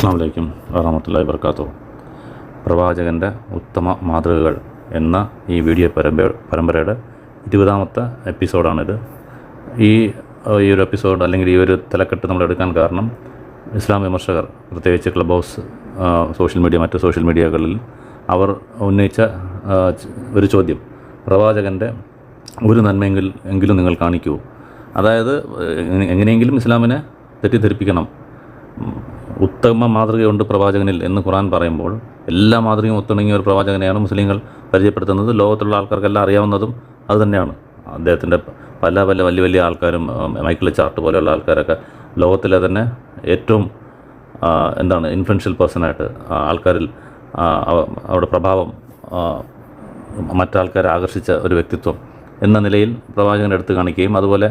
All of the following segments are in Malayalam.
അസ്സലാമു അലൈക്കും വറഹ്മത്തുള്ളാഹി വബറകാതുഹു. പ്രവാചകൻ്റെ ഉത്തമ മാതൃകകൾ എന്ന ഈ വീഡിയോ പരമ്പരയുടെ 20ാമത്തെ എപ്പിസോഡാണിത്. ഈ ഒരു എപ്പിസോഡ് അല്ലെങ്കിൽ ഈ ഒരു തലക്കെട്ട് നമ്മൾ എടുക്കാൻ കാരണം ഇസ്ലാം വിമർശകർ, പ്രത്യേകിച്ച് ക്ലബ് ഹൗസ്, മറ്റ് സോഷ്യൽ മീഡിയകളിൽ അവർ ഉന്നയിച്ച ഒരു ചോദ്യം: പ്രവാചകൻ്റെ ഒരു നന്മയെങ്കിലും നിങ്ങൾ കാണിക്കൂ. അതായത് എങ്ങനെയെങ്കിലും ഇസ്ലാമിനെ തെറ്റിദ്ധരിപ്പിക്കണം. ഉത്തമ മാതൃകയുണ്ട് പ്രവാചകനിൽ എന്ന് ഖുർആൻ പറയുമ്പോൾ എല്ലാ മാതൃകയും ഒത്തിണങ്ങിയ ഒരു പ്രവാചകനെയാണ് മുസ്ലിങ്ങൾ പരിചയപ്പെടുത്തുന്നത്. ലോകത്തുള്ള ആൾക്കാർക്കെല്ലാം അറിയാവുന്നതും അതുതന്നെയാണ്. അദ്ദേഹത്തിൻ്റെ പല വലിയ ആൾക്കാരും, മൈക്കിൾ ചാർട്ട് പോലെയുള്ള ആൾക്കാരൊക്കെ ലോകത്തിലെ തന്നെ ഏറ്റവും ഇൻഫ്ലുവൻഷ്യൽ പേഴ്സണായിട്ട് ആൾക്കാരിൽ അവരുടെ പ്രഭാവം മറ്റാൾക്കാരെ ആകർഷിച്ച ഒരു വ്യക്തിത്വം എന്ന നിലയിൽ പ്രവാചകൻ എടുത്തു കാണിക്കുകയും അതുപോലെ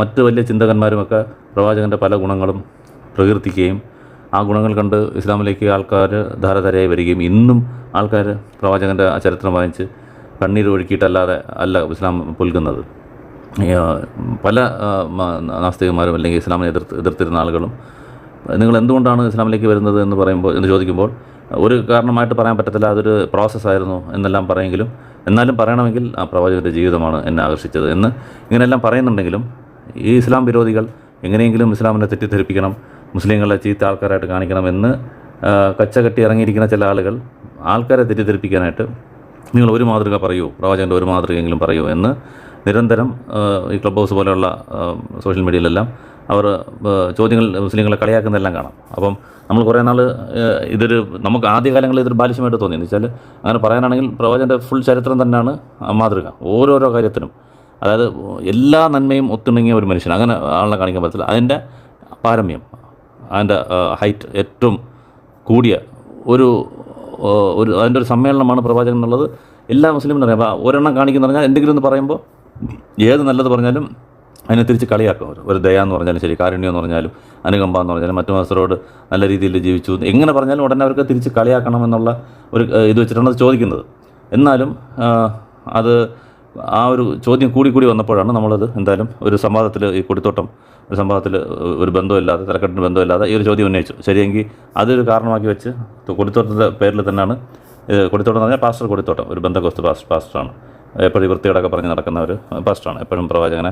മറ്റ് വലിയ ചിന്തകന്മാരുമൊക്കെ പ്രവാചകൻ്റെ പല ഗുണങ്ങളും പ്രകീർത്തിക്കുകയും ആ ഗുണങ്ങൾ കണ്ട് ഇസ്ലാമിലേക്ക് ആൾക്കാർ ധാരധാരയായി വരികയും ഇന്നും ആൾക്കാർ പ്രവാചകൻ്റെ ആ ചരിത്രം വായിച്ച് കണ്ണീർ ഒഴുക്കിയിട്ടല്ലാതെ അല്ല ഇസ്ലാം പുൽകുന്നത്. പല നാസ്തികന്മാരും അല്ലെങ്കിൽ ഇസ്ലാമിനെ എതിർത്തിരുന്ന ആളുകളും നിങ്ങൾ എന്തുകൊണ്ടാണ് ഇസ്ലാമിലേക്ക് വരുന്നത് എന്ന് ചോദിക്കുമ്പോൾ ഒരു കാരണമായിട്ട് പറയാൻ പറ്റത്തില്ല, അതൊരു പ്രോസസ്സായിരുന്നു എന്നെല്ലാം പറയെങ്കിലും എന്നാലും പറയണമെങ്കിൽ ആ പ്രവാചകൻ്റെ ജീവിതമാണ് എന്നെ ആകർഷിച്ചത് എന്ന് ഇങ്ങനെയെല്ലാം പറയുന്നുണ്ടെങ്കിലും ഈ ഇസ്ലാം വിരോധികൾ എങ്ങനെയെങ്കിലും ഇസ്ലാമിനെ തെറ്റിദ്ധരിപ്പിക്കണം, മുസ്ലിങ്ങളെ ചീത്ത ആൾക്കാരായിട്ട് കാണിക്കണമെന്ന് കച്ചകെട്ടി ഇറങ്ങിയിരിക്കുന്ന ചില ആൾക്കാരെ തെറ്റിദ്ധരിപ്പിക്കാനായിട്ട് നിങ്ങൾ ഒരു മാതൃക പറയൂ, പ്രവാചകൻ്റെ ഒരു മാതൃകയെങ്കിലും പറയൂ എന്ന് നിരന്തരം ഈ ക്ലബ് ഹൗസ് പോലെയുള്ള സോഷ്യൽ മീഡിയയിലെല്ലാം അവർ ചോദ്യങ്ങൾ മുസ്ലിങ്ങളെ കളിയാക്കുന്നതെല്ലാം കാണാം. അപ്പം നമ്മൾ കുറേ നാൾ നമുക്ക് ആദ്യകാലങ്ങളിൽ ഇതൊരു ബാലിശ്യമായിട്ട് തോന്നി. എന്ന് വെച്ചാൽ അങ്ങനെ പറയാനാണെങ്കിൽ പ്രവാചകൻ്റെ ഫുൾ ചരിത്രം തന്നെയാണ് മാതൃക ഓരോരോ കാര്യത്തിനും. അതായത് എല്ലാ നന്മയും ഒത്തിണങ്ങിയ ഒരു മനുഷ്യൻ, അങ്ങനെ ആളെ കാണിക്കാൻ പറ്റത്തില്ല. അതിൻ്റെ പാരമ്യം, അതിൻ്റെ ഹൈറ്റ് ഏറ്റവും കൂടിയ അതിൻ്റെ ഒരു സമ്മേളനമാണ് പ്രവാചകൻ എന്നുള്ളത് എല്ലാ മുസ്ലിമിനും അറിയാം. അപ്പോൾ ഒരെണ്ണം കാണിക്കുന്ന പറഞ്ഞാൽ എന്തെങ്കിലും ഒന്ന് പറയുമ്പോൾ ഏത് നല്ലത് പറഞ്ഞാലും അതിനെ തിരിച്ച് കളിയാക്കും. ഒരു ദയ എന്ന് പറഞ്ഞാലും ശരി, കാരുണ്യം എന്ന് പറഞ്ഞാലും, അനുകമ്പ എന്ന് പറഞ്ഞാലും, മറ്റു മനുഷ്യരോട് നല്ല രീതിയിൽ ജീവിച്ചു എങ്ങനെ പറഞ്ഞാലും ഉടനെ അവർക്ക് തിരിച്ച് കളിയാക്കണം എന്നുള്ള ഒരു ഇത് വെച്ചിട്ടാണ് അത് ചോദിക്കുന്നത്. എന്നാലും അത് ആ ഒരു ചോദ്യം കൂടി വന്നപ്പോഴാണ് നമ്മളത് എന്തായാലും ഒരു സംവാദത്തിൽ, ഈ സംവാദത്തിൽ ഒരു ബന്ധമില്ലാതെ, തലക്കെട്ടിന് ബന്ധമില്ലാതെ ഈ ഒരു ചോദ്യം ഉന്നയിച്ചു. ശരിയെങ്കിൽ അതൊരു കാരണമാക്കി വെച്ച് കൊടിത്തോട്ടത്തിൻ്റെ പേരിൽ തന്നെയാണ്, കൊടിത്തോട്ടം എന്ന് പറഞ്ഞാൽ പാസ്റ്റർ കൊടിത്തോട്ടം, ഒരു ബന്ധകോസ്ത് പാസ്റ്ററാണ്. എപ്പോഴും വൃത്തിയോടൊക്കെ പറഞ്ഞ് നടക്കുന്ന ഒരു പാസ്റ്ററാണ്, എപ്പോഴും പ്രവാചകനെ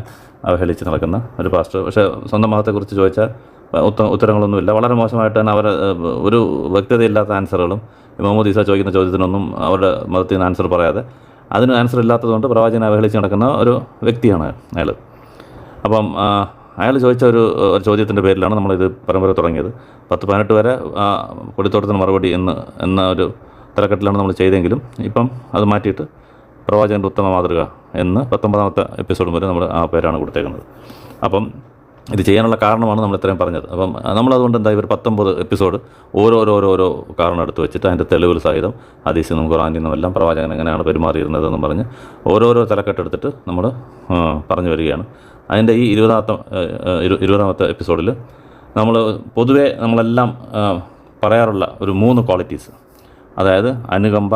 അവഹേളിച്ച് നടക്കുന്ന ഒരു പാസ്റ്റർ. പക്ഷേ സ്വന്തം മതത്തെക്കുറിച്ച് ചോദിച്ചാൽ ഉത്തരങ്ങളൊന്നുമില്ല. വളരെ മോശമായിട്ട് തന്നെ ഒരു വ്യക്തതയില്ലാത്ത ആൻസറുകളും, മുഹമ്മദ് ഈസ ചോദിക്കുന്ന ചോദ്യത്തിനൊന്നും അവരുടെ മതത്തിൽ നിന്ന് ആൻസർ പറയാതെ അതിന് ആൻസർ ഇല്ലാത്തതുകൊണ്ട് പ്രവാചകനെ അവഹേളിച്ച് നടക്കുന്ന ഒരു വ്യക്തിയാണ് അയാൾ. അപ്പം അയാൾ ചോദിച്ച ഒരു ചോദ്യത്തിൻ്റെ പേരിലാണ് നമ്മളിത് പരമ്പര തുടങ്ങിയത്. 10-18 വരെ കൊടിത്തോട്ടത്തിന് മറുപടി എന്ന ഒരു തലക്കെട്ടിലാണ് നമ്മൾ ചെയ്തെങ്കിലും ഇപ്പം അത് മാറ്റിയിട്ട് പ്രവാചകൻ്റെ ഉത്തമ മാതൃക എന്ന് 19ാമത്തെ എപ്പിസോഡ് വരെ നമ്മൾ ആ പേരാണ് കൊടുത്തേക്കുന്നത്. അപ്പം ഇത് ചെയ്യാനുള്ള കാരണമാണ് നമ്മൾ ഇത്രയും പറഞ്ഞത്. അപ്പം നമ്മളതുകൊണ്ട് ഇവർ 19 എപ്പിസോഡ് ഓരോ കാരണം എടുത്ത് വെച്ചിട്ട് അതിൻ്റെ തെളിവുകൾ സഹിതം ഹദീസിൽ നിന്നും ഖുർആനിൽ നിന്നും എല്ലാം പ്രവാചകൻ എങ്ങനെയാണ് പെരുമാറിയിരുന്നതെന്ന് പറഞ്ഞ് ഓരോരോ തലക്കെട്ടെടുത്തിട്ട് നമ്മൾ പറഞ്ഞു വരികയാണ്. അതിൻ്റെ ഈ 20ാമത്തെ എപ്പിസോഡിൽ പൊതുവേ നമ്മളെല്ലാം പറയാറുള്ള ഒരു 3 ക്വാളിറ്റീസ്, അതായത് അനുകമ്പ,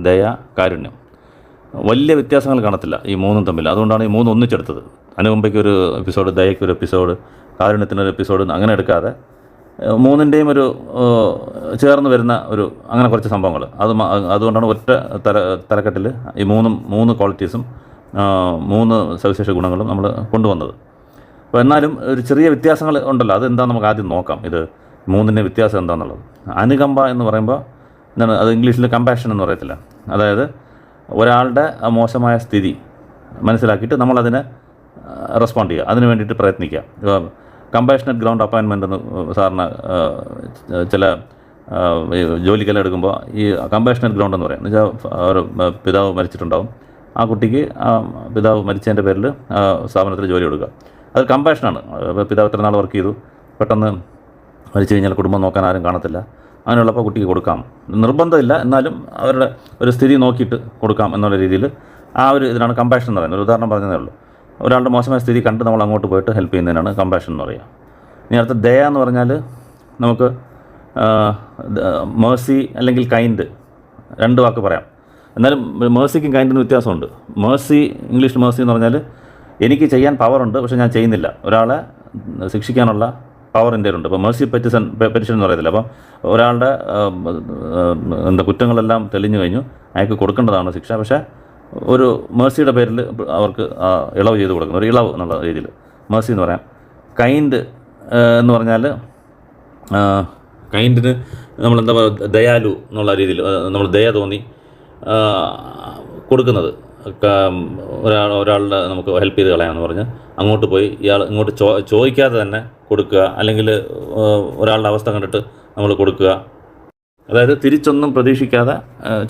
ദയ, കാരുണ്യം. വലിയ വ്യത്യാസങ്ങൾ കാണത്തില്ല ഈ 3 തമ്മിൽ. അതുകൊണ്ടാണ് ഈ 3 ഒന്നിച്ചെടുത്തത്. അനുകമ്പയ്ക്കൊരു എപ്പിസോഡ്, ദയയ്ക്കൊരു എപ്പിസോഡ്, കാരുണ്യത്തിനൊരു എപ്പിസോഡ് അങ്ങനെ എടുക്കാതെ 3ൻ്റെയും ഒരു ചേർന്ന് വരുന്ന അങ്ങനെ കുറച്ച് സംഭവങ്ങൾ. അതുകൊണ്ടാണ് ഒറ്റ തലക്കെട്ടിൽ ഈ 3 ക്വാളിറ്റീസും 3 സവിശേഷ ഗുണങ്ങളും നമ്മൾ കൊണ്ടുവന്നത്. അപ്പോൾ എന്നാലും ഒരു ചെറിയ വ്യത്യാസങ്ങൾ ഉണ്ടല്ലോ, അതെന്താണെന്ന് നമുക്ക് ആദ്യം നോക്കാം. ഇത് 3ൻ്റെ വ്യത്യാസം എന്താണെന്നുള്ളത്. അനുകമ്പ എന്ന് പറയുമ്പോൾ അത് ഇംഗ്ലീഷിൽ കമ്പാഷൻ എന്ന് പറയത്തില്ല. അതായത് ഒരാളുടെ മോശമായ സ്ഥിതി മനസ്സിലാക്കിയിട്ട് നമ്മളതിനെ റെസ്പോണ്ട് ചെയ്യുക, അതിന് വേണ്ടിയിട്ട് പ്രയത്നിക്കുക. കമ്പാഷനറ്റ് ഗ്രൗണ്ട് അപ്പോയിൻമെൻ്റ് എന്ന് സാറിന് ചില ജോലിക്കെല്ലാം എടുക്കുമ്പോൾ ഈ കമ്പാഷനറ്റ് ഗ്രൗണ്ട് എന്ന് പറയും. എന്ന് വെച്ചാൽ ഒരു പിതാവ് മരിച്ചിട്ടുണ്ടാവും, ആ കുട്ടിക്ക് പിതാവ് മരിച്ചതിൻ്റെ പേരിൽ സ്ഥാപനത്തിൽ ജോലി കൊടുക്കുക. അത് കമ്പാഷനാണ്. പിതാവ് ഇത്ര നാൾ വർക്ക് ചെയ്തു, പെട്ടെന്ന് മരിച്ചു കഴിഞ്ഞാൽ കുടുംബം നോക്കാൻ ആരും കാണത്തില്ല, അങ്ങനെയുള്ളപ്പോൾ കുട്ടിക്ക് കൊടുക്കാം, നിർബന്ധമില്ല, എന്നാലും അവരുടെ ഒരു സ്ഥിതി നോക്കിയിട്ട് കൊടുക്കാം എന്നുള്ള രീതിയിൽ ഇതിനാണ് കമ്പാഷൻ എന്ന് പറയുന്നത്. ഒരു ഉദാഹരണം പറഞ്ഞതേ ഉള്ളൂ. ഒരാളുടെ മോശമായ സ്ഥിതി കണ്ട് നമ്മൾ അങ്ങോട്ട് പോയിട്ട് ഹെൽപ്പ് ചെയ്യുന്നതിനാണ് കമ്പാഷൻ എന്ന് പറയുക. ഇനി അടുത്ത ദയ എന്ന് പറഞ്ഞാൽ നമുക്ക് മേഴ്സി അല്ലെങ്കിൽ കൈൻഡ് 2 വാക്ക് പറയാം. എന്നാലും മേഴ്സിക്കും കൈൻഡിനും വ്യത്യാസമുണ്ട്. ഇംഗ്ലീഷ് മേഴ്സി എന്ന് പറഞ്ഞാൽ എനിക്ക് ചെയ്യാൻ പവറുണ്ട്, പക്ഷേ ഞാൻ ചെയ്യുന്നില്ല. ഒരാളെ ശിക്ഷിക്കാനുള്ള പവർ ഇന്ത്യയിലുണ്ട്. ഇപ്പോൾ മേഴ്സി പെറ്റിഷൻ എന്ന് പറയത്തില്ല. അപ്പം ഒരാളുടെ എന്താ കുറ്റങ്ങളെല്ലാം തെളിഞ്ഞു കഴിഞ്ഞു, അയാൾക്ക് കൊടുക്കേണ്ടതാണ് ശിക്ഷ. പക്ഷേ ഒരു മേഴ്സിയുടെ പേരിൽ അവർക്ക് ഇളവ് ചെയ്ത് കൊടുക്കുന്നു, ഒരു ഇളവ് എന്നുള്ള രീതിയിൽ മേഴ്സി എന്ന് പറയാം. കൈൻഡ് എന്ന് പറഞ്ഞാൽ കൈൻഡിന് നമ്മളെന്താ പറയുക, ദയാലു എന്നുള്ള രീതിയിൽ നമ്മൾ ദയ തോന്നി കൊടുക്കുന്നത്. ഒരാളുടെ നമുക്ക് ഹെൽപ്പ് ചെയ്ത് കളയാമെന്ന് പറഞ്ഞ് അങ്ങോട്ട് പോയി ഇയാൾ ഇങ്ങോട്ട് ചോദിക്കാതെ തന്നെ കൊടുക്കുക, അല്ലെങ്കിൽ ഒരാളുടെ അവസ്ഥ കണ്ടിട്ട് നമ്മൾ കൊടുക്കുക, അതായത് തിരിച്ചൊന്നും പ്രതീക്ഷിക്കാതെ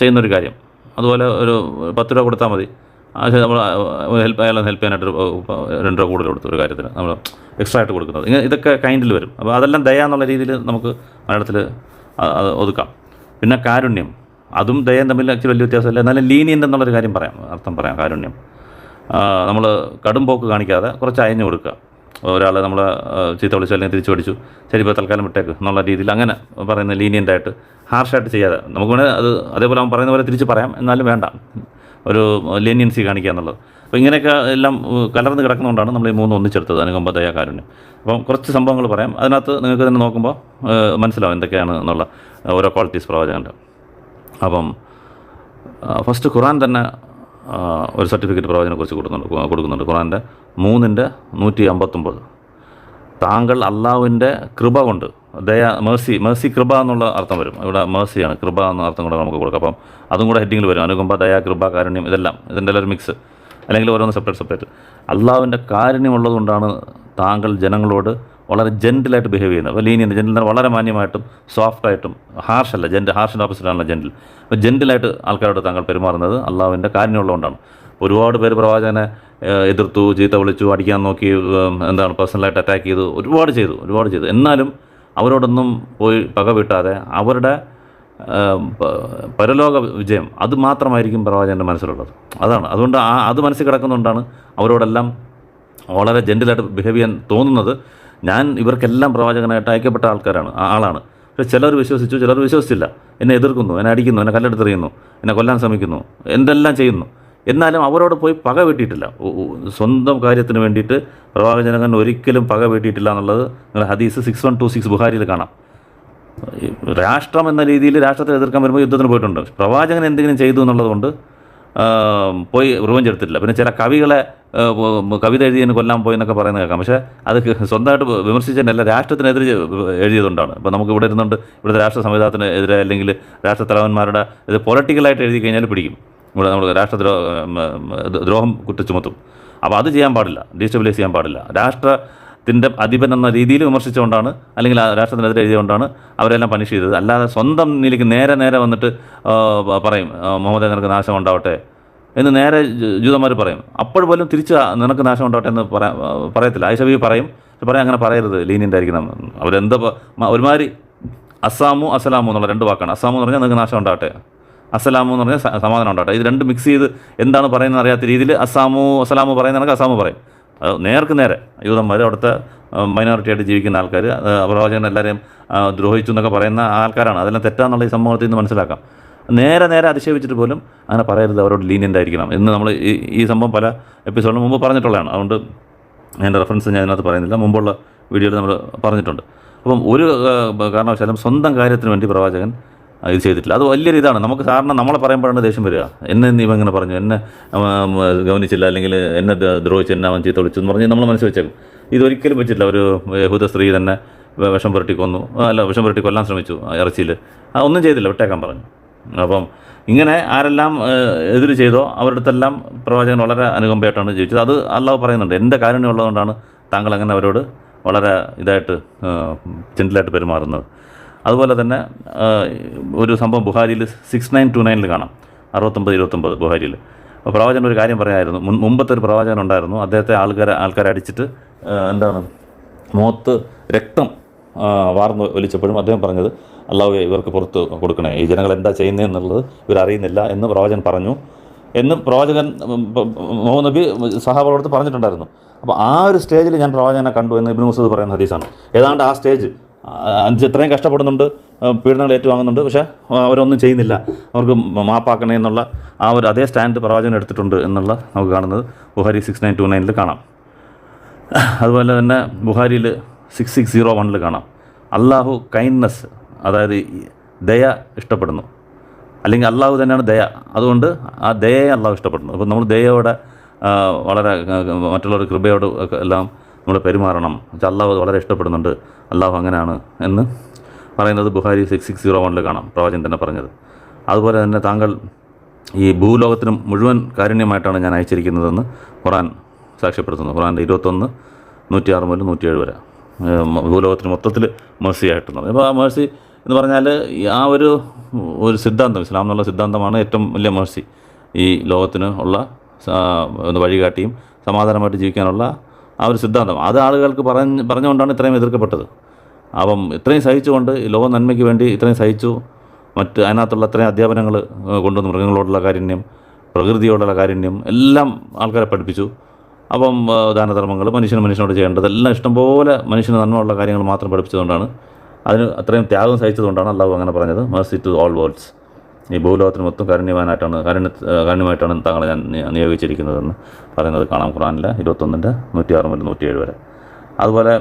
ചെയ്യുന്നൊരു കാര്യം. അതുപോലെ ഒരു 10 രൂപ കൊടുത്താൽ മതി, നമ്മൾ അയാളെ ഹെൽപ്പ് ചെയ്യാനായിട്ട് 2 രൂപ കൂടുതൽ കൊടുത്തു ഒരു കാര്യത്തിന് നമ്മൾ എക്സ്ട്രാ ആയിട്ട് കൊടുക്കുന്നത്. ഇതൊക്കെ കൈൻഡിൽ വരും. അപ്പോൾ അതെല്ലാം ദയ എന്നുള്ള രീതിയിൽ നമുക്ക് മലയാളത്തിൽ ഒതുക്കാം. പിന്നെ കാരുണ്യം, അതും ദയയും തമ്മിൽ ആക്ച്വലി വലിയ വ്യത്യാസമില്ല. എന്നാലും ലീനിയൻ്റ് എന്നുള്ളൊരു കാര്യം പറയാം, അർത്ഥം പറയാം. കാരുണ്യം നമ്മൾ കടും പോക്ക് കാണിക്കാതെ കുറച്ച് അയഞ്ഞു കൊടുക്കുക. ഒരാൾ നമ്മളെ ചീത്ത വിളിച്ചു അല്ലെങ്കിൽ തിരിച്ചു പഠിച്ചു, ശരി ഇപ്പോൾ തൽക്കാലം വിട്ടേക്ക് എന്നുള്ള രീതിയിൽ അങ്ങനെ പറയുന്ന ലീനിയൻ്റായിട്ട് ഹാർഷായിട്ട് ചെയ്യാതെ, നമുക്ക് വേണേൽ അത് അതേപോലെ അവൻ പറയുന്ന പോലെ തിരിച്ച് പറയാം, എന്നാലും വേണ്ട, ഒരു ലീനിയൻസി കാണിക്കുക എന്നുള്ളത്. അപ്പോൾ ഇങ്ങനെയൊക്കെ എല്ലാം കലർന്ന് കിടക്കുന്നതുകൊണ്ടാണ് നമ്മൾ ഈ 3 ഒന്നിച്ചെടുത്തത്, അനുകമ്പ, ദയ, കാരുണ്യം. അപ്പം കുറച്ച് സംഭവങ്ങൾ പറയാം, അതിനകത്ത് നിങ്ങൾക്ക് തന്നെ നോക്കുമ്പോൾ മനസ്സിലാവും എന്തൊക്കെയാണ് എന്നുള്ള ഓരോ ക്വാളിറ്റീസ് പ്രവാചകൻ്റെ. അപ്പം ഫസ്റ്റ് ഖുറാൻ തന്നെ ഒരു സർട്ടിഫിക്കറ്റ് പ്രവാചകനെ കുറിച്ച് കൊടുക്കുന്നുണ്ട്. ഖുറാൻ്റെ 3:159 താങ്കൾ അള്ളാഹുവിൻ്റെ കൃപ കൊണ്ട് ദയ, മേഴ്സി കൃപ എന്നുള്ള അർത്ഥം വരും. ഇവിടെ മേഴ്സിയാണ്, കൃപ എന്ന അർത്ഥം കൂടെ നമുക്ക് കൊടുക്കാം. അപ്പം അതും കൂടെ ഹെഡിങ്ങിൽ വരും, അനുകമ്പ, ദയ, കൃപ, കാരുണ്യം, ഇതെല്ലാം ഇതിൻ്റെ എല്ലാം ഒരു മിക്സ്, അല്ലെങ്കിൽ ഓരോന്ന് സെപ്പറേറ്റ്. അള്ളാഹുവിൻ്റെ കാരുണ്യം ഉള്ളതുകൊണ്ടാണ് താങ്കൾ ജനങ്ങളോട് വളരെ ജെൻറ്റിലായിട്ട് ബിഹേവ് ചെയ്യുന്നത്. അപ്പോൾ ലീനിയൻ്റ്, ജെൻറ്റിൽ വളരെ മാന്യമായിട്ടും സോഫ്റ്റായിട്ടും, ഹാർഷല്ല, ഹാർഷിൻ്റെ ഓപ്പോസിറ്റാണല്ലോ ജെൻറ്റിൽ. അപ്പോൾ ജെൻറ്റിലായിട്ട് ആൾക്കാരോട് താങ്കൾ പെരുമാറുന്നത് അള്ളാഹുവിൻ്റെ കാരുണ്യം ഉള്ളതുകൊണ്ടാണ്. ഒരുപാട് പേര് പ്രവാചകനെ എതിർത്തു, ചീത്ത വിളിച്ചു, അടിക്കാൻ നോക്കി, പേഴ്സണലായിട്ട് അറ്റാക്ക് ചെയ്തു, ഒരുപാട് ചെയ്തു. എന്നാലും അവരോടൊന്നും പോയി പക വീട്ടാതെ അവരുടെ പരലോക വിജയം അത് മാത്രമായിരിക്കും പ്രവാചകൻ്റെ മനസ്സിലുള്ളത്. അതുകൊണ്ട് അത് മനസ്സിൽ കിടക്കുന്നതുകൊണ്ടാണ് അവരോടെല്ലാം വളരെ ജെൻറ്റിലായിട്ട് ബിഹേവ് ചെയ്യാൻ തോന്നുന്നത്. ഞാൻ ഇവർക്കെല്ലാം പ്രവാചകനായിട്ട് അയക്കപ്പെട്ട ആളാണ്. പക്ഷേ ചിലർ വിശ്വസിച്ചു, ചിലർ വിശ്വസിച്ചില്ല. എന്നെ എതിർക്കുന്നു, എന്നെ അടിക്കുന്നു, എന്നെ കല്ലെടുത്തെറിയുന്നു, എന്നെ കൊല്ലാൻ ശ്രമിക്കുന്നു, എന്തെല്ലാം ചെയ്യുന്നു. എന്നാലും അവരോട് പോയി പക വീട്ടിയിട്ടില്ല. സ്വന്തം കാര്യത്തിന് വേണ്ടിയിട്ട് പ്രവാചകൻ ഒരിക്കലും പക വീട്ടിയിട്ടില്ല എന്നുള്ളത് നിങ്ങൾ ഹദീസ് 6126 ബുഖാരിയിൽ കാണാം. രാഷ്ട്രം എന്ന രീതിയിൽ രാഷ്ട്രത്തെ എതിർക്കാൻ വരുമ്പോൾ യുദ്ധത്തിന് പോയിട്ടുണ്ട്. പ്രവാചകൻ എന്തെങ്കിലും ചെയ്തു എന്നുള്ളതുകൊണ്ട് പോയി റിവഞ്ച് എടുത്തിട്ടില്ല. പിന്നെ ചില കവികളെ കവിത എഴുതിയതിന് കൊല്ലാൻ പോയി എന്നൊക്കെ പറയുന്നത് കേൾക്കാം. പക്ഷേ അത് സ്വന്തമായിട്ട് വിമർശിച്ചതല്ല, രാഷ്ട്രത്തിനെതിരെ എഴുതിയതുകൊണ്ടാണ്. ഇപ്പോൾ നമുക്ക് ഇവിടെ ഇരുന്നുകൊണ്ട് ഇവിടുത്തെ രാഷ്ട്ര സംവിധാനത്തിനെതിരെ അല്ലെങ്കിൽ രാഷ്ട്രത്തലവന്മാരുടെ ഇത് പൊളിറ്റിക്കലായിട്ട് എഴുതി കഴിഞ്ഞാൽ പിടിക്കും. ഇവിടെ നമ്മൾ രാഷ്ട്രദ്രോഹം കുറ്റം ചുമത്തും. അപ്പോൾ അത് ചെയ്യാൻ പാടില്ല, ഡീസ്റ്റബിലൈസ് ചെയ്യാൻ പാടില്ല. രാഷ്ട്രത്തിൻ്റെ അധിപൻ എന്ന രീതിയിൽ വിമർശിച്ചുകൊണ്ടാണ്, അല്ലെങ്കിൽ രാഷ്ട്രത്തിനെതിരെ എഴുതിയുകൊണ്ടാണ് അവരെല്ലാം പണിഷ് ചെയ്തത്. അല്ലാതെ സ്വന്തം നിലയ്ക്ക് നേരെ വന്നിട്ട് പറയും മുഹമ്മദ് നിനക്ക് നാശം ഉണ്ടാവട്ടെ എന്ന് നേരെ ജൂതന്മാർ പറയും. അപ്പോൾ പോലും തിരിച്ച് നിനക്ക് നാശം ഉണ്ടാവട്ടെ എന്ന് പറയത്തില്ല. ആയിഷബി പറയും അങ്ങനെ പറയരുത്, ലീനിയൻ്റ് ആയിരിക്കണം. അവരെന്താ ഒരുമാതിരി അസ്സാമു അസലാമു എന്നുള്ള 2 വാക്കാണ്. അസ്സാമു എന്ന് പറഞ്ഞാൽ നിങ്ങൾക്ക് നാശം ഉണ്ടാവട്ടെ, അസ്സലാമു എന്ന് പറഞ്ഞാൽ സമാധാനം ഉണ്ടാവട്ടെ. ഇത് 2 മിക്സ് ചെയ്ത് എന്താണ് പറയുന്നത് അറിയാത്ത രീതിയിൽ അസ്സാമു അസലാമു പറയുന്നതാണെങ്കിൽ അസാമു പറയും. നേർക്ക് നേരെ യൂതന്മാർ, അവിടുത്തെ മൈനോറിറ്റി ആയിട്ട് ജീവിക്കുന്ന ആൾക്കാർ, പ്രവാചകൻ എല്ലാവരെയും ദ്രോഹിച്ചു എന്നൊക്കെ പറയുന്ന ആൾക്കാരാണ്. അതെല്ലാം തെറ്റാന്നുള്ള ഈ സമൂഹത്തിൽ നിന്ന് മനസ്സിലാക്കാം. നേരെ അതിശയിച്ചിട്ട് പോലും അങ്ങനെ പറയരുത്, അവരോട് ലീനിയൻ്റ് ആയിരിക്കണം എന്ന് നമ്മൾ ഈ സംഭവം പല എപ്പിസോഡിന് മുമ്പ് പറഞ്ഞിട്ടുള്ളതാണ്. അതുകൊണ്ട് എൻ്റെ റെഫറൻസ് ഞാൻ ഇതിനകത്ത് പറയുന്നില്ല, മുമ്പുള്ള വീഡിയോയിൽ നമ്മൾ പറഞ്ഞിട്ടുണ്ട്. അപ്പം ഒരു കാരണവശാലും സ്വന്തം കാര്യത്തിന് വേണ്ടി പ്രവാചകൻ ഇത് ചെയ്തിട്ടില്ല. അത് വലിയൊരു ഇതാണ്. നമുക്ക് സാറിന് നമ്മളെ പറയുമ്പോഴാണ് ദേഷ്യം വരിക. എന്നെ ഇവ ഇങ്ങനെ പറഞ്ഞു, എന്നെ ഗവനിച്ചില്ല, അല്ലെങ്കിൽ എന്നെ ദ്രോഹിച്ച്, എന്നെ അവൻ ചീത്ത വിളിച്ചു എന്ന് പറഞ്ഞ് നമ്മൾ മനസ്സിൽ വെച്ചേക്കും. ഇതൊരിക്കലും വെച്ചിട്ടില്ല. ഒരു യഹൂദ സ്ത്രീ തന്നെ വിഷം പുരട്ടി കൊല്ലാൻ ശ്രമിച്ചു ഇറച്ചിയിൽ, ഒന്നും ചെയ്തില്ല, വിട്ടേക്കാൻ പറഞ്ഞു. അപ്പം ഇങ്ങനെ ആരെല്ലാം എതിര് ചെയ്തോ അവരുടെ അടുത്തെല്ലാം പ്രവാചകൻ വളരെ അനുകമ്പയായിട്ടാണ് ജീവിച്ചത്. അത് അള്ളാഹു പറയുന്നുണ്ട്, എൻ്റെ കാരുണ്യം ഉള്ളതുകൊണ്ടാണ് താങ്കൾ അങ്ങനെ അവരോട് വളരെ ഇതായിട്ട് ജെൻറ്റിലായിട്ട് പെരുമാറുന്നത്. അതുപോലെ തന്നെ ഒരു സംഭവം ബുഖാരിയിൽ 6929 കാണാം, 69-29 ബുഖാരിയിൽ. അപ്പോൾ പ്രവാചകൻ ഒരു കാര്യം പറയാമായിരുന്നു. മുമ്പത്തെ ഒരു പ്രവാചകൻ ഉണ്ടായിരുന്നു, അദ്ദേഹത്തെ ആൾക്കാരെ അടിച്ചിട്ട് മുഖത്ത് രക്തം വാർന്ന് ഒലിച്ചപ്പോഴും അദ്ദേഹം പറഞ്ഞത്, അള്ളാഹു ഇവർക്ക് പുറത്ത് കൊടുക്കണേ, ഈ ജനങ്ങൾ എന്താ ചെയ്യുന്നതെന്നുള്ളത് ഇവരറിയുന്നില്ല എന്ന് പ്രവാചകൻ പറഞ്ഞു എന്ന് പ്രവാചകൻ മുഹമ്മദ് നബി സഹാബകളോട് പറഞ്ഞിട്ടുണ്ടായിരുന്നു. അപ്പോൾ ആ ഒരു സ്റ്റേജിൽ ഞാൻ പ്രവാചകനെ കണ്ടു എന്ന് ഇബ്നു മസ്ഊദ് പറയുന്ന ഹദീസാണ്. ഏതാണ്ട് ആ സ്റ്റേജ്, ഇത്രയും കഷ്ടപ്പെടുന്നുണ്ട്, പീഡനങ്ങൾ ഏറ്റുവാങ്ങുന്നുണ്ട്, പക്ഷേ അവരൊന്നും ചെയ്യുന്നില്ല, അവർക്ക് മാപ്പാക്കണേ എന്നുള്ള ആ ഒരു അതേ സ്റ്റാൻഡ് പ്രവാചകൻ എടുത്തിട്ടുണ്ട് എന്നുള്ള നമുക്ക് കാണുന്നത് ബുഖാരി 6929 കാണാം. അതുപോലെ തന്നെ ബുഖാരിയിൽ 6601 കാണാം. അള്ളാഹു കൈൻഡ്നെസ്, അതായത് ദയ ഇഷ്ടപ്പെടുന്നു. അല്ലെങ്കിൽ അള്ളാഹു തന്നെയാണ് ദയ, അതുകൊണ്ട് ആ ദയയെ അള്ളാഹു ഇഷ്ടപ്പെടുന്നു. അപ്പോൾ നമ്മൾ ദയയോടെ വളരെ മറ്റുള്ളവർ കൃപയോട് എല്ലാം നമ്മൾ പെരുമാറണം. എന്നുവെച്ചാൽ അള്ളാഹു വളരെ ഇഷ്ടപ്പെടുന്നുണ്ട്, അള്ളാഹു അങ്ങനെയാണ് എന്ന് പറയുന്നത് ബുഖാരി 6601 കാണാം, പ്രവാചകൻ തന്നെ പറഞ്ഞത്. അതുപോലെ തന്നെ താങ്കൾ ഈ ഭൂലോകത്തിനും മുഴുവൻ കാരുണ്യമായിട്ടാണ് ഞാൻ അയച്ചിരിക്കുന്നതെന്ന് ഖുർആൻ സാക്ഷ്യപ്പെടുത്തുന്നു. ഖുർആൻ്റെ 21:106 മുതൽ 107 വരെ ഭൂലോകത്തിന് മൊത്തത്തിൽ മേഴ്സി ആയിട്ടെന്ന് പറയും. അപ്പോൾ ആ മേഴ്സി എന്ന് പറഞ്ഞാൽ ആ ഒരു സിദ്ധാന്തം, ഇസ്ലാം എന്നുള്ള സിദ്ധാന്തമാണ് ഏറ്റവും വലിയ മേഴ്സി. ഈ ലോകത്തിന് ഉള്ള വഴികാട്ടിയും സമാധാനമായിട്ട് ജീവിക്കാനുള്ള ആ ഒരു സിദ്ധാന്തം, അത് ആളുകൾക്ക് പറഞ്ഞുകൊണ്ടാണ് ഇത്രയും എതിർക്കപ്പെട്ടത്. അപ്പം ഇത്രയും സഹിച്ചുകൊണ്ട് ഈ ലോക നന്മയ്ക്ക് വേണ്ടി ഇത്രയും സഹിച്ചു, അതിനകത്തുള്ള ഇത്രയും അധ്യാപനങ്ങൾ കൊണ്ടുവന്ന് മൃഗങ്ങളോടുള്ള കാരുണ്യം, പ്രകൃതിയോടുള്ള കാരുണ്യം എല്ലാം ആൾക്കാരെ പഠിപ്പിച്ചു. അപ്പം ദാനധർമ്മങ്ങൾ, മനുഷ്യനോട് ചെയ്യേണ്ടത് എല്ലാം ഇഷ്ടംപോലെ മനുഷ്യന് നന്മയുള്ള കാര്യങ്ങൾ മാത്രം പഠിപ്പിച്ചതുകൊണ്ടാണ്, അതിന് അത്രയും ത്യാഗം സഹിച്ചതുകൊണ്ടാണ് അള്ളാഹു അങ്ങനെ പറഞ്ഞത്, മേഴ്സി ടു ഓൾ വേൾഡ്സ്. ഈ ഭൂലോകത്തിന് മൊത്തം കാരുണ്യമായിട്ടാണ് താങ്കളെ ഞാൻ നിയോഗിച്ചിരിക്കുന്നതെന്ന് പറയുന്നത് കാണാം ഖുർആനിലെ 21:106 മുതൽ 107 വരെ. അതുപോലെ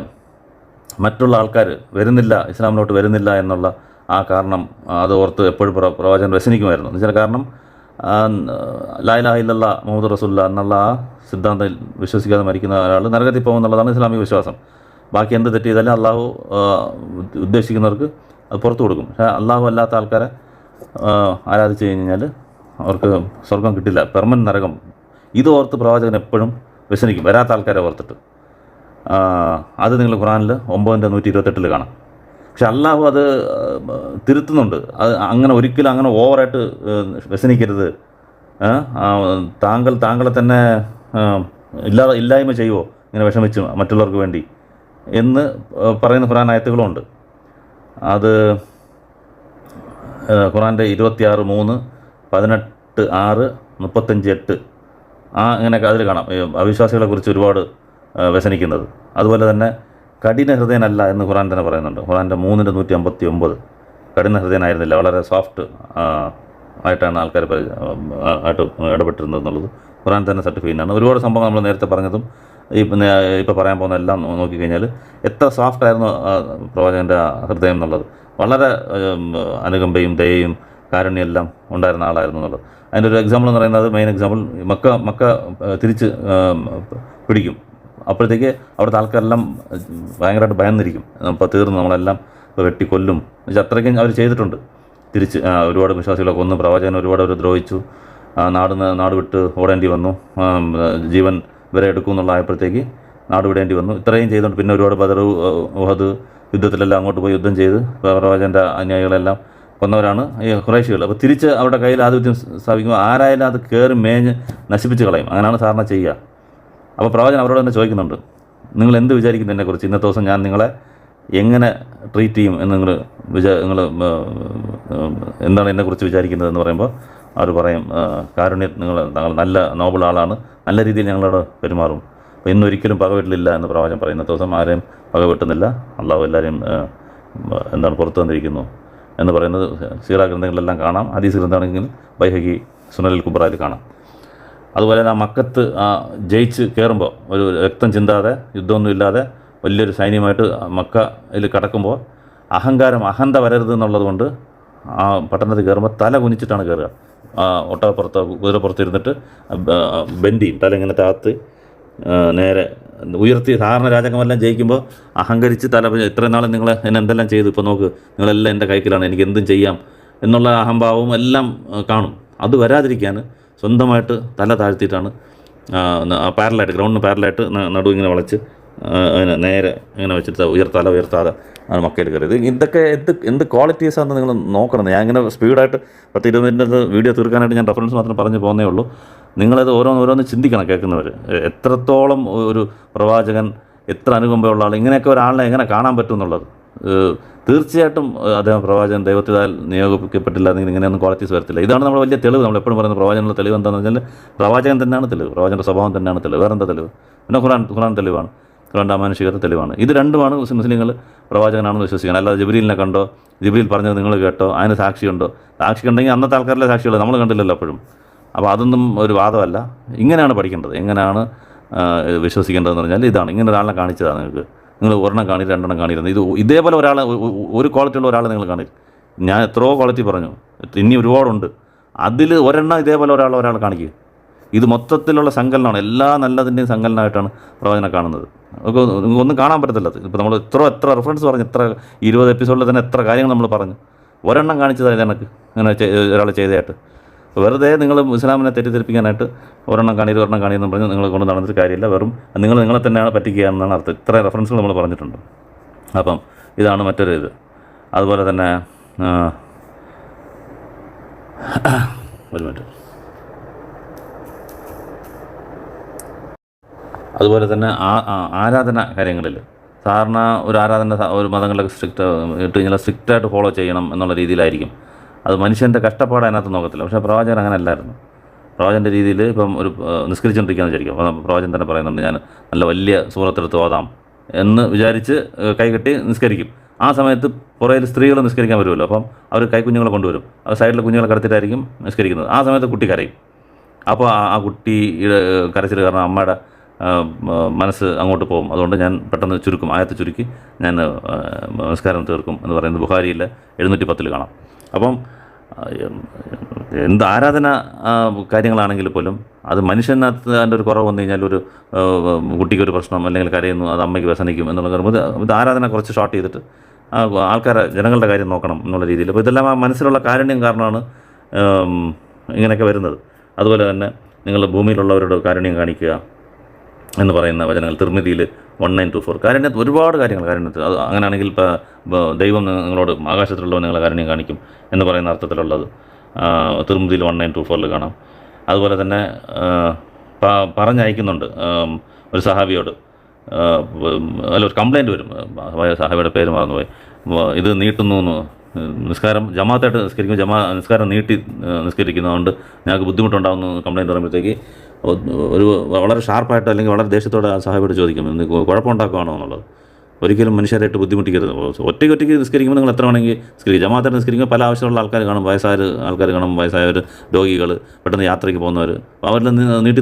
മറ്റുള്ള ആൾക്കാർ വരുന്നില്ല, ഇസ്ലാമിലോട്ട് വരുന്നില്ല എന്നുള്ള ആ കാരണം അത് ഓർത്ത് എപ്പോഴും പ്രവാചകൻ വ്യസനിക്കുമായിരുന്നു. എന്നുവെച്ചാൽ കാരണം ലാ ഇലാഹ ഇല്ലല്ലാഹ് മുഹമ്മദ് റസൂലുള്ളാഹ് എന്നുള്ള ആ സിദ്ധാന്തത്തിൽ വിശ്വസിക്കാതെ മരിക്കുന്ന ഒരാൾ നരകത്തിൽ പോകുമെന്നുള്ളതാണ് ഇസ്ലാമിക വിശ്വാസം. ബാക്കി എന്ത് തെറ്റ് ചെയ്താലും അള്ളാഹു ഉദ്ദേശിക്കുന്നവർക്ക് അത് പുറത്തു കൊടുക്കും. പക്ഷേ അള്ളാഹു അല്ലാത്ത ആൾക്കാരെ ആരാധിച്ചു കഴിഞ്ഞാൽ അവർക്ക് സ്വർഗം കിട്ടില്ല, പെർമനന്റ് നരകം. ഇത് ഓർത്ത് പ്രവാചകൻ എപ്പോഴും വ്യസനിക്കും, വരാത്ത ആൾക്കാരെ ഓർത്തിട്ട്. അത് നിങ്ങൾ ഖുർആനിൽ 9:128 കാണാം. പക്ഷെ അള്ളാഹു അത് തിരുത്തുന്നുണ്ട്. അത് അങ്ങനെ ഒരിക്കലും അങ്ങനെ ഓവറായിട്ട് വ്യസനിക്കരുത്. താങ്കളെ തന്നെ ഇല്ലായ്മ ചെയ്യുമോ ഇങ്ങനെ വിഷമിച്ച് മറ്റുള്ളവർക്ക് വേണ്ടി എന്ന് പറയുന്ന ഖുർആൻ ആയത്തുകളുമുണ്ട്. അത് ഖുർആൻ്റെ 26:3, 18:6, 35:8 അങ്ങനെയൊക്കെ അതിൽ കാണാം അവിശ്വാസികളെക്കുറിച്ച് ഒരുപാട് വ്യസനിക്കുന്നത്. അതുപോലെ തന്നെ കഠിന ഹൃദയനല്ല എന്ന് ഖുർആൻ തന്നെ പറയുന്നുണ്ട്. ഖുർആൻ്റെ 3:159 കഠിന ഹൃദയനായിരുന്നില്ല, വളരെ സോഫ്റ്റ് ആയിട്ടാണ് ആൾക്കാർ ആയിട്ട് ഇടപെട്ടിരുന്നത് എന്നുള്ളത് ഖുർആൻ തന്നെ സർട്ടിഫൈനാണ്. ഒരുപാട് സംഭവം നമ്മൾ നേരത്തെ പറഞ്ഞതും ഇപ്പോൾ പറയാൻ പോകുന്ന എല്ലാം നോക്കിക്കഴിഞ്ഞാൽ എത്ര സോഫ്റ്റായിരുന്നു പ്രവാചകൻ്റെ ഹൃദയം എന്നുള്ളത്. വളരെ അനുകമ്പയും ദയയും കാരുണ്യം എല്ലാം ഉണ്ടായിരുന്ന ആളായിരുന്നു എന്നുള്ളത്. അതിൻ്റെ ഒരു എക്സാമ്പിൾ എന്ന് പറയുന്നത്, മെയിൻ എക്സാമ്പിൾ, മക്ക തിരിച്ച് പിടിക്കും. അപ്പോഴത്തേക്ക് അവിടുത്തെ ആൾക്കാരെല്ലാം ഭയങ്കരമായിട്ട് ഭയന്നിരിക്കും, ഇപ്പോൾ തീർന്നു, നമ്മളെല്ലാം ഇപ്പോൾ വെട്ടിക്കൊല്ലും. അത്രയ്ക്കും അവർ ചെയ്തിട്ടുണ്ട്. തിരിച്ച് ഒരുപാട് വിശ്വാസികളെ കൊന്നു, പ്രവാചകനെ ഒരുപാട് അവർ ദ്രോഹിച്ചു, നാട് വിട്ട് ഓടേണ്ടി വന്നു, ജീവൻ വരെ എടുക്കും എന്നുള്ളതായപ്പോഴത്തേക്ക് നാട് വിടേണ്ടി വന്നു. ഇത്രയും ചെയ്തുകൊണ്ട് പിന്നെ ഒരുപാട് ബദർ, ഉഹദ് യുദ്ധത്തിലെല്ലാം അങ്ങോട്ട് പോയി യുദ്ധം ചെയ്ത് പ്രവാചകൻ്റെ അനുയായികളെല്ലാം കൊന്നവരാണ് ഈ ഖുറൈശികൾ. അപ്പോൾ തിരിച്ച് അവരുടെ കയ്യിൽ ആധിപത്യം സ്ഥാപിക്കുമ്പോൾ ആരായാലും അത് കയറി മേഞ്ഞ് നശിപ്പിച്ച് കളയും. അങ്ങനെയാണ് സാധാരണ ചെയ്യുക. അപ്പോൾ പ്രവാചകൻ അവരോട് തന്നെ ചോദിക്കുന്നുണ്ട്, നിങ്ങൾ എന്ത് വിചാരിക്കുന്നു എന്നെക്കുറിച്ച്? ഇന്നത്തെ ദിവസം ഞാൻ നിങ്ങളെ എങ്ങനെ ട്രീറ്റ് ചെയ്യും എന്ന് നിങ്ങൾ എന്താണ് എന്നെക്കുറിച്ച് വിചാരിക്കുന്നതെന്ന് പറയുമ്പോൾ അവർ പറയും, കാരുണ്യം, താങ്കൾ നല്ല നോബിൾ ആളാണ്, നല്ല രീതിയിൽ ഞങ്ങളോട് പെരുമാറും, അപ്പോൾ ഇന്നൊരിക്കലും പകവെട്ടില്ല എന്ന് പ്രവാചകൻ പറയും. ഇന്നത്തെ ദിവസം ആരെയും പകവെട്ടുന്നില്ല, അള്ളാഹു എല്ലാവരെയും പുറത്തു വന്നിരിക്കുന്നു എന്ന് പറയുന്നത് സീറ ഗ്രന്ഥങ്ങളിലെല്ലാം കാണാം. ഹദീസ് ഗ്രന്ഥമാണെങ്കിൽ ബൈഹഖി സുനനുൽ കുബ്രയിൽ കാണാം. അതുപോലെ ആ മക്കത്ത് ജയിച്ച് കയറുമ്പോൾ ഒരു രക്തം ചിന്താതെ യുദ്ധമൊന്നും ഇല്ലാതെ വലിയൊരു സൈന്യമായിട്ട് മക്കയിൽ കടക്കുമ്പോൾ അഹന്ത വരരുത് എന്നുള്ളത് കൊണ്ട് ആ പട്ടണത്തിൽ കയറുമ്പോൾ തല കുനിച്ചിട്ടാണ് കയറുക. ഒട്ടകപ്പുറത്ത് കുതിരപ്പുറത്ത് ഇരുന്നിട്ട് ബെൻഡിയും തല ഇങ്ങനെ താത്ത് നേരെ ഉയർത്തി. സാധാരണ രാജാക്കന്മാരെല്ലാം ജയിക്കുമ്പോൾ അഹങ്കരിച്ച് ഇത്രയും നാളെ നിങ്ങൾ എന്നെ എന്തെല്ലാം ചെയ്തു, ഇപ്പോൾ നോക്ക് നിങ്ങളെല്ലാം എൻ്റെ കൈക്കലാണ്, എനിക്ക് എന്തും ചെയ്യാം എന്നുള്ള അഹംഭാവവും എല്ലാം കാണും. അത് വരാതിരിക്കാൻ സ്വന്തമായിട്ട് തല താഴ്ത്തിയിട്ടാണ് പാരലായിട്ട്, ഗ്രൗണ്ടിന് പാരലായിട്ട് നടു ഇങ്ങനെ വളച്ച് അതിനെ നേരെ ഇങ്ങനെ വെച്ചിട്ട് ഉയർത്താതെ ആണ് മക്കയിൽ കയറിയത്. ഇതൊക്കെ എന്ത് ക്വാളിറ്റീസാണെന്ന് നിങ്ങൾ നോക്കണം. ഞാൻ ഇങ്ങനെ സ്പീഡായിട്ട് 10-20 മിനിറ്റ് വീഡിയോ തീർക്കാനായിട്ട് ഞാൻ റെഫറൻസ് മാത്രം പറഞ്ഞു പോകുന്നേ ഉള്ളൂ. നിങ്ങളത് ഓരോന്ന് ചിന്തിക്കണം, കേൾക്കുന്നവർ. എത്രത്തോളം ഒരു പ്രവാചകൻ, എത്ര അനുകമ്പയുള്ള ആൾ, ഇങ്ങനെയൊക്കെ ഒരാളിനെ എങ്ങനെ കാണാൻ പറ്റും എന്നുള്ളത്. തീർച്ചയായിട്ടും അദ്ദേഹം പ്രവാചകൻ ദൈവത്താൽ നിയോഗിക്കപ്പെട്ടില്ലായിരുന്നെങ്കിൽ ഇങ്ങനെയൊന്നും ക്വാളിറ്റീസ് വരത്തില്ല. ഇതാണ് നമ്മുടെ വലിയ തെളിവ്. നമ്മളെപ്പോഴും പറയുന്നത് പ്രവാചകനുള്ള തെളിവ് എന്താണെന്ന് വെച്ചാൽ പ്രവാചകൻ തന്നെയാണ് തെളിവ്, പ്രവാചകൻ്റെ സ്വഭാവം തന്നെയാണ് തെളിവ്. വേറെന്താ തെളിവ്? പിന്നെ ഖുർആൻ തെളിവാണ്, ഖുർആൻ്റെ അമാനുഷികത തെളിവാണ്. ഇത് രണ്ടുമാണ് മുസ്ലിങ്ങൾ പ്രവാചകനാണെന്ന് വിശ്വസിക്കണം. അല്ലാതെ ജിബ്രീലിനെ കണ്ടോ, ജിബ്രീൽ പറഞ്ഞത് നിങ്ങൾ കേട്ടോ, അതിന് സാക്ഷിയുണ്ടോ? സാക്ഷി ഉണ്ടെങ്കിൽ അന്നത്തെ ആൾക്കാരിലെ സാക്ഷിയുള്ളത് നമ്മൾ കണ്ടില്ലല്ലോ എപ്പോഴും. അപ്പോൾ അതൊന്നും ഒരു വാദമല്ല. ഇങ്ങനെയാണ് പഠിക്കേണ്ടത്, എങ്ങനെയാണ് വിശ്വസിക്കേണ്ടതെന്ന് പറഞ്ഞാൽ ഇതാണ്. ഇങ്ങനെ ഒരാളിനെ കാണിച്ചതാണ് നിങ്ങൾക്ക് നിങ്ങൾ ഒരെണ്ണം കാണില്ല, രണ്ടെണ്ണം കാണിരുന്നു. ഇതേപോലെ ഒരാളെ, ഒരു ക്വാളിറ്റി ഉള്ള ഒരാളെ നിങ്ങൾ കാണില്ല. ഞാൻ എത്രയോ ക്വാളിറ്റി പറഞ്ഞു, ഇനി ഒരുപാടുണ്ട്. അതിൽ ഒരെണ്ണം ഇതേപോലെ ഒരാൾ കാണിക്കുക. ഇത് മൊത്തത്തിലുള്ള സങ്കലനമാണ്, എല്ലാ നല്ലതിൻ്റെയും സങ്കലനമായിട്ടാണ് പ്രവാചകനെ കാണുന്നത്. നമുക്ക് ഒന്നും കാണാൻ പറ്റത്തില്ല. ഇപ്പോൾ നമ്മൾ എത്ര റെഫറൻസ് പറഞ്ഞു, 20 എപ്പിസോഡിൽ തന്നെ എത്ര കാര്യങ്ങൾ നമ്മൾ പറഞ്ഞു. ഒരെണ്ണം കാണിച്ചതായത് എനിക്ക് അങ്ങനെ ഒരാൾ ചെയ്തതായിട്ട്. വെറുതെ നിങ്ങൾ ഇസ്ലാമിനെ തെറ്റിദ്ധരിപ്പിക്കാനായിട്ട് ഒരെണ്ണം കാണിയെന്ന് പറഞ്ഞ് നിങ്ങളെ കൊണ്ട് നടന്നിട്ട് കാര്യമില്ല. വെറും നിങ്ങളെ തന്നെയാണ് പറ്റിക്കുക എന്നാണ് അർത്ഥം. ഇത്ര റെഫറൻസുകൾ നമ്മൾ പറഞ്ഞിട്ടുണ്ട്. അപ്പം ഇതാണ് മറ്റൊരു ഇത്. അതുപോലെ തന്നെ ഒരു മിനിറ്റ്. അതുപോലെ തന്നെ ആരാധന കാര്യങ്ങളിൽ സാധാരണ ഒരു ആരാധന ഒരു മതങ്ങളിലൊക്കെ സ്ട്രിക്റ്റായിട്ട് ഫോളോ ചെയ്യണം എന്നുള്ള രീതിയിലായിരിക്കും. അത് മനുഷ്യൻ്റെ കഷ്ടപ്പാട് അതിനകത്ത് നോക്കത്തില്ല. പക്ഷേ പ്രവാചകൻ അങ്ങനെ അല്ലായിരുന്നു. പ്രവാചകൻ്റെ രീതിയിൽ ഇപ്പം ഒരു നിസ്കരിച്ചുകൊണ്ടിരിക്കുകയെന്ന് വിചാരിക്കും. അപ്പോൾ പ്രവാചകൻ തന്നെ പറയുന്നുണ്ട്, ഞാൻ നല്ല വലിയ സൂറത്തെടുത്ത് ഓതാം എന്ന് വിചാരിച്ച് കൈകെട്ടി നിസ്കരിക്കും. ആ സമയത്ത് പുറയിൽ സ്ത്രീകൾ നിസ്കരിക്കാൻ വരുമല്ലോ. അപ്പം അവർ കൈക്കുഞ്ഞുങ്ങളെ കൊണ്ടുവരും. അത് സൈഡിൽ കുഞ്ഞുങ്ങളെ കടത്തിയിട്ടായിരിക്കും നിസ്കരിക്കുന്നത്. ആ സമയത്ത് കുട്ടി കരയും. അപ്പോൾ ആ കുട്ടിയുടെ കരച്ചിൽ കാരണം അമ്മയുടെ മനസ്സ് അങ്ങോട്ട് പോകും. അതുകൊണ്ട് ഞാൻ പെട്ടെന്ന് ചുരുക്കും, ആയത്ത് ചുരുക്കി ഞാൻ നമസ്കാരം തീർക്കും എന്ന് പറയുന്നത് ബുഖാരിയിൽ 710 കാണാം. അപ്പം എന്ത് ആരാധന കാര്യങ്ങളാണെങ്കിൽ പോലും അത് മനുഷ്യനകത്ത് അതിൻ്റെ ഒരു കുറവ് വന്നു കഴിഞ്ഞാൽ, ഒരു കുട്ടിക്കൊരു പ്രശ്നം അല്ലെങ്കിൽ കരയുന്നു, അത് അമ്മയ്ക്ക് വ്യസനിക്കും എന്നുള്ള പറയുമ്പോൾ ഇത് ആരാധന കുറച്ച് ഷോർട്ട് ചെയ്തിട്ട് ജനങ്ങളുടെ കാര്യം നോക്കണം എന്നുള്ള രീതിയിൽ. അപ്പോൾ ഇതെല്ലാം ആ മനസ്സിലുള്ള കാരുണ്യം കാരണമാണ് ഇങ്ങനെയൊക്കെ വരുന്നത്. അതുപോലെ തന്നെ നിങ്ങൾ ഭൂമിയിലുള്ളവരോട് കാരുണ്യം കാണിക്കുക എന്ന് പറയുന്ന വചനങ്ങൾ തിർമിദിയിൽ 1924. കാരുണ്യത്ത് ഒരുപാട് കാര്യങ്ങൾ കാരുണ്യത്തിൽ. അത് അങ്ങനെയാണെങ്കിൽ ഇപ്പോൾ ദൈവം നിങ്ങളോട് ആകാശത്തിലുള്ളവർ നിങ്ങളെ കാരുണ്യം കാണിക്കും എന്ന് പറയുന്ന അർത്ഥത്തിലുള്ളത് തിർമിദിയിൽ 1924 കാണാം. അതുപോലെ തന്നെ പറഞ്ഞയക്കുന്നുണ്ട് ഒരു സഹാബിയോട്, ഒരു കംപ്ലയിൻറ്റ് വരും. സഹാബിയുടെ പേര് മറന്നുപോയി. ഇത് നീട്ടുന്നു, നിസ്കാരം ജമാഅത്തായിട്ട് നിസ്കരിക്കും, നിസ്കാരം നീട്ടി നിസ്കരിക്കുന്നതുകൊണ്ട് ഞങ്ങൾക്ക് ബുദ്ധിമുട്ടുണ്ടാകുന്നു കംപ്ലയിൻറ്റ് പറയുമ്പോഴത്തേക്ക് ഒരു വളരെ ഷാർപ്പായിട്ട് അല്ലെങ്കിൽ വളരെ ദേഷ്യത്തോടെ ആ സഹാബിയോട് ചോദിക്കും, കുഴപ്പമുണ്ടാക്കുകയാണോ എന്നുള്ളത്. ഒരിക്കലും മനുഷ്യരായിട്ട് ബുദ്ധിമുട്ടിക്കരുത്. ഒറ്റയ്ക്ക് നിസ്കരിക്കുമ്പോൾ നിങ്ങൾ എത്ര വേണമെങ്കിൽ നിസ്കരിക്കും. ജമാഅത്തായിട്ട് നിസ്കരിക്കുമ്പോൾ പല ആവശ്യമുള്ള ആൾക്കാർ കാണും, ആൾക്കാർ കാണും, വയസ്സായവർ, രോഗികൾ, പെട്ടെന്ന് യാത്രയ്ക്ക് പോകുന്നവർ. അവരിൽ നീട്ടി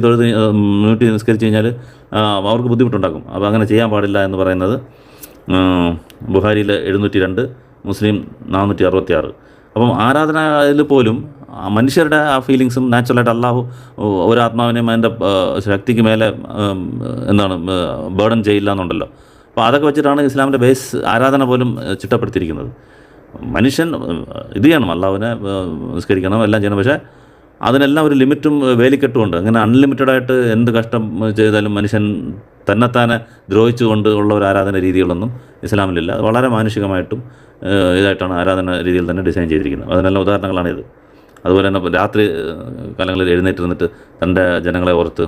നിസ്കരിച്ച് കഴിഞ്ഞാൽ അവർക്ക് ബുദ്ധിമുട്ടുണ്ടാക്കും. അപ്പോൾ അങ്ങനെ ചെയ്യാൻ പാടില്ല എന്ന് പറയുന്നത് ബുഖാരിയിൽ 702, മുസ്ലിം 466. അപ്പം ആരാധനയിൽ പോലും മനുഷ്യരുടെ ആ ഫീലിങ്സും നാച്ചുറലായിട്ട് അള്ളാഹു ഒരു ആത്മാവിനെയും അതിൻ്റെ ശക്തിക്ക് മേലെ ബേർഡൻ ചെയ്യില്ല എന്നുണ്ടല്ലോ. അപ്പോൾ അതൊക്കെ വെച്ചിട്ടാണ് ഇസ്ലാമിൻ്റെ ബേസ് ആരാധന പോലും ചിട്ടപ്പെടുത്തിയിരിക്കുന്നത്. മനുഷ്യൻ ഇത് ചെയ്യണം, അള്ളാഹുവിനെ നിസ്കരിക്കണം, എല്ലാം ചെയ്യണം. പക്ഷേ അതിനെല്ലാം ഒരു ലിമിറ്റും വേലിക്കെട്ടുമുണ്ട്. അങ്ങനെ അൺലിമിറ്റഡായിട്ട് എന്ത് കഷ്ടം ചെയ്താലും മനുഷ്യൻ തന്നെത്താനെ ദ്രോഹിച്ചുകൊണ്ട് ഉള്ള ഒരു ആരാധന രീതികളൊന്നും ഇസ്ലാമിലില്ല. അത് വളരെ മാനുഷികമായിട്ടും ഇതായിട്ടാണ് ആരാധന രീതിയിൽ തന്നെ ഡിസൈൻ ചെയ്തിരിക്കുന്നത്. അതിനെല്ലാം ഉദാഹരണങ്ങളാണിത്. അതുപോലെ തന്നെ രാത്രി കാലങ്ങളിൽ എഴുന്നേറ്റിരുന്നിട്ട് തൻ്റെ ജനങ്ങളെ ഓർത്ത്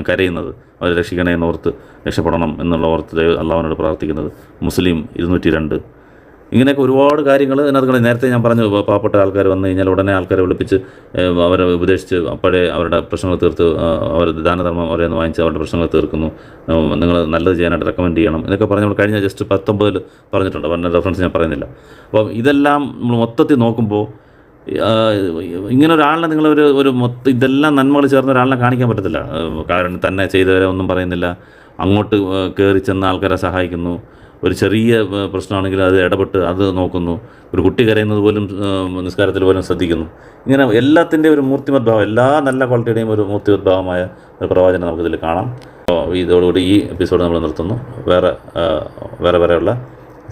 കരയുന്നത്, അവരെ രക്ഷിക്കണേ എന്നോർത്ത്, രക്ഷപ്പെടണം എന്നുള്ള ഓർത്ത് അള്ളാഹുവിനോട് പ്രാർത്ഥിക്കുന്നത് മുസ്ലിം 202. ഇങ്ങനെയൊക്കെ ഒരുപാട് കാര്യങ്ങൾ ഇതിനകത്ത്. നേരത്തെ ഞാൻ പറഞ്ഞു, പാവപ്പെട്ട ആൾക്കാർ വന്നു കഴിഞ്ഞാൽ ഉടനെ ആൾക്കാരെ വിളിപ്പിച്ച് അവരെ ഉപദേശിച്ച് അപ്പോഴേ അവരുടെ പ്രശ്നങ്ങൾ തീർത്ത് അവർ ദാനധർമ്മം അവരെ ഒന്ന് വാങ്ങിച്ച് അവരുടെ പ്രശ്നങ്ങൾ തീർക്കുന്നു, നിങ്ങൾ നല്ലത് ചെയ്യാനായിട്ട് റെക്കമെൻഡ് ചെയ്യണം എന്നൊക്കെ പറഞ്ഞ് നമ്മൾ കഴിഞ്ഞ ജസ്റ്റ് 19 പറഞ്ഞിട്ടുണ്ട്. പറഞ്ഞ റെഫറൻസ് ഞാൻ പറയുന്നില്ല. അപ്പോൾ ഇതെല്ലാം നമ്മൾ മൊത്തത്തിൽ നോക്കുമ്പോൾ ഇങ്ങനെ ഒരാളിനെ നിങ്ങൾ ഒരു മൊത്തം ഇതെല്ലാം നന്മകൾ ചേർന്ന ഒരാളിനെ കാണിക്കാൻ പറ്റത്തില്ല. കാരണം തന്നെ ചെയ്തവരെ ഒന്നും പറയുന്നില്ല, അങ്ങോട്ട് കയറി ചെന്ന ആൾക്കാരെ സഹായിക്കുന്നു, ഒരു ചെറിയ പ്രശ്നമാണെങ്കിൽ അത് ഇടപെട്ട് അത് നോക്കുന്നു, ഒരു കുട്ടി കരയുന്നത് പോലും നിസ്കാരത്തിൽ പോലും ശ്രദ്ധിക്കുന്നു. ഇങ്ങനെ എല്ലാത്തിൻ്റെയും ഒരു മൂർത്തിമദ്ഭാവം, എല്ലാ നല്ല ക്വാളിറ്റിയുടെയും ഒരു മൂർത്തിമദ്ഭാവമായ ഒരു പ്രവാചനം നമുക്കിതിൽ കാണാം. അപ്പോൾ ഇതോടുകൂടി ഈ എപ്പിസോഡ് നമ്മൾ നിർത്തുന്നു. വേറെയുള്ള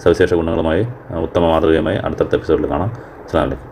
സവിശേഷ ഗുണങ്ങളുമായി, ഉത്തമ മാതൃകയുമായി അടുത്തടുത്ത എപ്പിസോഡിൽ കാണാം. അസ്സലാമു അലൈക്കും.